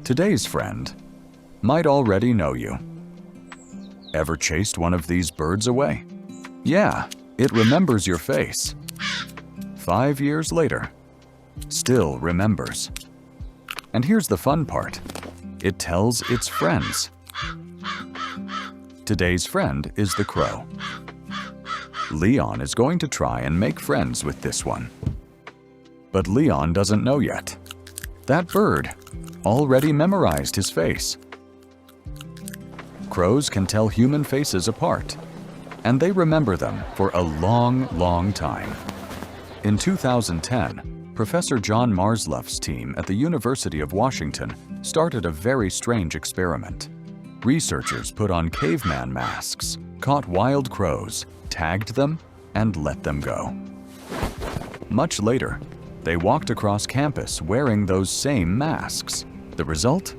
Today's friend might already know you. Ever chased one of these birds away? Yeah, it remembers your face. 5 years later, still remembers. And here's the fun part. It tells its friends. Today's friend is the crow. Leon is going to try and make friends with this one. But Leon doesn't know yet. That bird already memorized his face. Crows can tell human faces apart, and they remember them for a long, long time. In 2010, Professor John Marsluff's team at the University of Washington started a very strange experiment. Researchers put on caveman masks, caught wild crows, tagged them, and let them go. Much later, they walked across campus wearing those same masks. The result?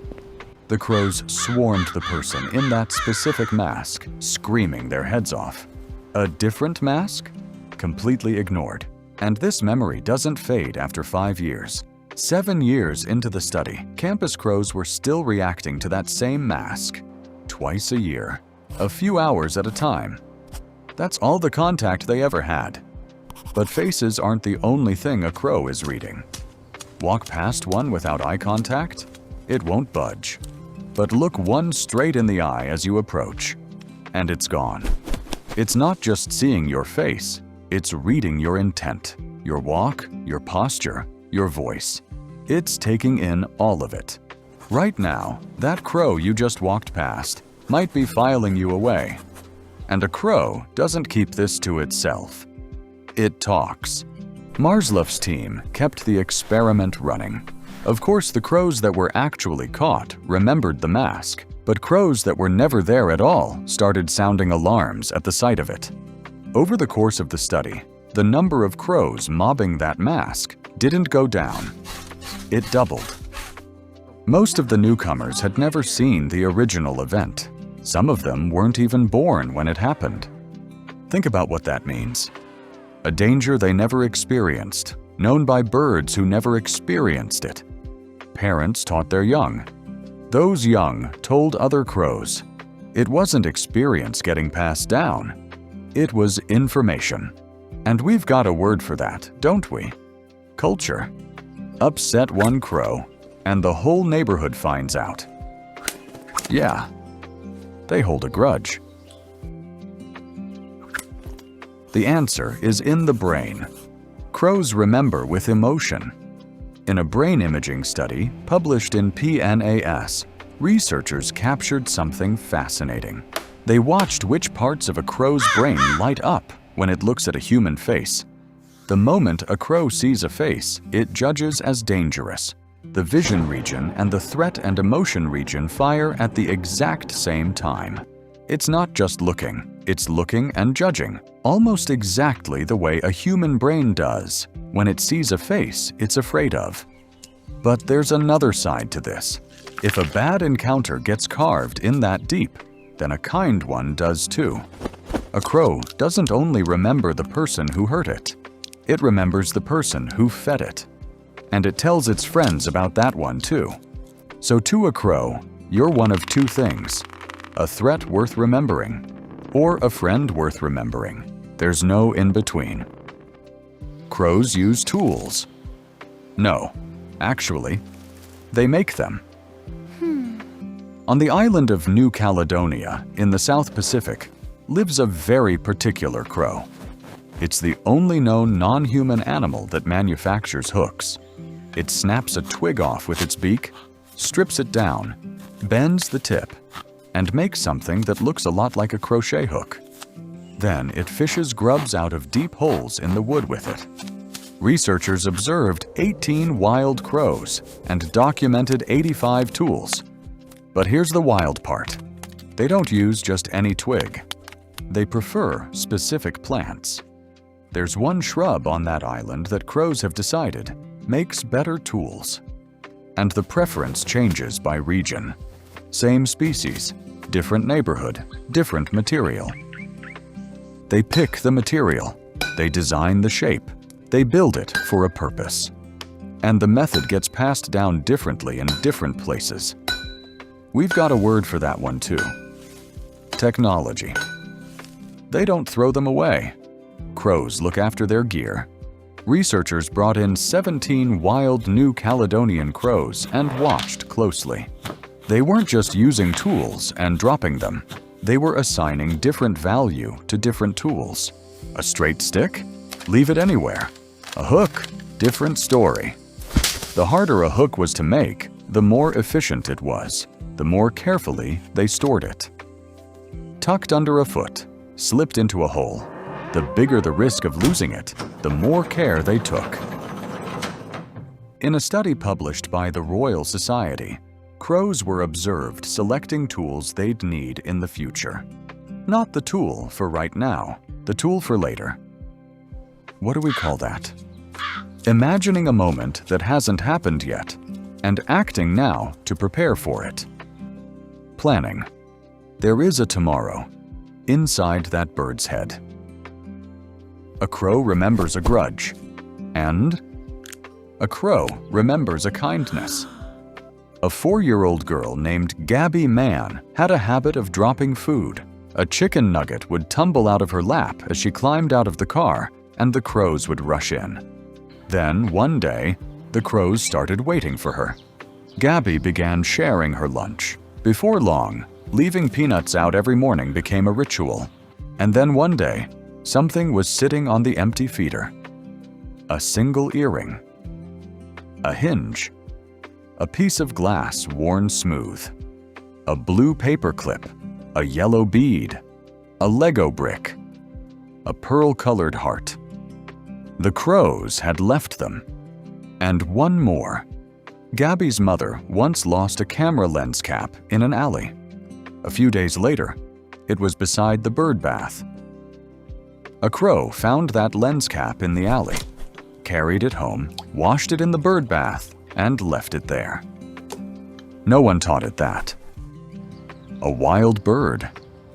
The crows swarmed the person in that specific mask, screaming their heads off. A different mask? Completely ignored. And this memory doesn't fade after 5 years. 7 years into the study, campus crows were still reacting to that same mask. Twice a year, a few hours at a time. That's all the contact they ever had. But faces aren't the only thing a crow is reading. Walk past one without eye contact? It won't budge. But look one straight in the eye as you approach, and it's gone. It's not just seeing your face, it's reading your intent, your walk, your posture, your voice. It's taking in all of it. Right now, that crow you just walked past might be filing you away. And a crow doesn't keep this to itself. It talks. Marsluff's team kept the experiment running. Of course, the crows that were actually caught remembered the mask, but crows that were never there at all started sounding alarms at the sight of it. Over the course of the study, the number of crows mobbing that mask didn't go down. It doubled. Most of the newcomers had never seen the original event. Some of them weren't even born when it happened. Think about what that means. A danger they never experienced, known by birds who never experienced it. Parents taught their young. Those young told other crows. It wasn't experience getting passed down. It was information. And we've got a word for that, don't we? Culture. Upset one crow, and the whole neighborhood finds out. Yeah, they hold a grudge. The answer is in the brain. Crows remember with emotion. In a brain imaging study published in PNAS, researchers captured something fascinating. They watched which parts of a crow's brain light up when it looks at a human face. The moment a crow sees a face, it judges as dangerous. The vision region and the threat and emotion region fire at the exact same time. It's not just looking, it's looking and judging, almost exactly the way a human brain does when it sees a face it's afraid of. But there's another side to this. If a bad encounter gets carved in that deep, then a kind one does too. A crow doesn't only remember the person who hurt it, it remembers the person who fed it. And it tells its friends about that one too. So to a crow, you're one of two things: a threat worth remembering, or a friend worth remembering. There's no in between. Crows use tools. No, actually, they make them. On the island of New Caledonia in the South Pacific lives a very particular crow. It's the only known non-human animal that manufactures hooks. It snaps a twig off with its beak, strips it down, bends the tip, and makes something that looks a lot like a crochet hook. Then it fishes grubs out of deep holes in the wood with it. Researchers observed 18 wild crows and documented 85 tools. But here's the wild part. They don't use just any twig. They prefer specific plants. There's one shrub on that island that crows have decided makes better tools. And the preference changes by region. Same species, different neighborhood, different material. They pick the material, they design the shape, they build it for a purpose. And the method gets passed down differently in different places. We've got a word for that one too. Technology. They don't throw them away. Crows look after their gear. Researchers brought in 17 wild New Caledonian crows and watched closely. They weren't just using tools and dropping them. They were assigning different value to different tools. A straight stick? Leave it anywhere. A hook? Different story. The harder a hook was to make, the more efficient it was, the more carefully they stored it. Tucked under a foot, slipped into a hole. The bigger the risk of losing it, the more care they took. In a study published by the Royal Society, crows were observed selecting tools they'd need in the future. Not the tool for right now, the tool for later. What do we call that? Imagining a moment that hasn't happened yet, and acting now to prepare for it. Planning. There is a tomorrow, inside that bird's head. A crow remembers a grudge, and a crow remembers a kindness. A 4-year-old girl named Gabby Mann had a habit of dropping food. A chicken nugget would tumble out of her lap as she climbed out of the car, and the crows would rush in. Then, one day, the crows started waiting for her. Gabby began sharing her lunch. Before long, leaving peanuts out every morning became a ritual. And then one day, something was sitting on the empty feeder. A single earring. A hinge. A piece of glass worn smooth. A blue paper clip. A yellow bead. A Lego brick. A pearl-colored heart. The crows had left them. And one more. Gabby's mother once lost a camera lens cap in an alley. A few days later, it was beside the bird bath. A crow found that lens cap in the alley, carried it home, washed it in the bird bath, and left it there. No one taught it that. A wild bird,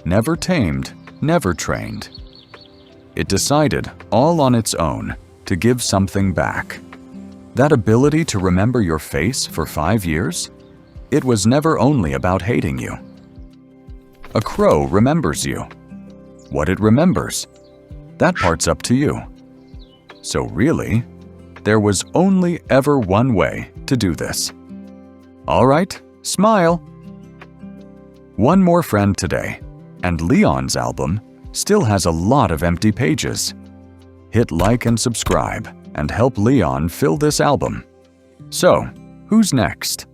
never tamed, never trained. It decided, all on its own, to give something back. That ability to remember your face for 5 years? It was never only about hating you. A crow remembers you. What it remembers, that part's up to you. So really, there was only ever one way to do this. All right, smile. One more friend today, and Leon's album still has a lot of empty pages. Hit like and subscribe, and help Leon fill this album. So, who's next?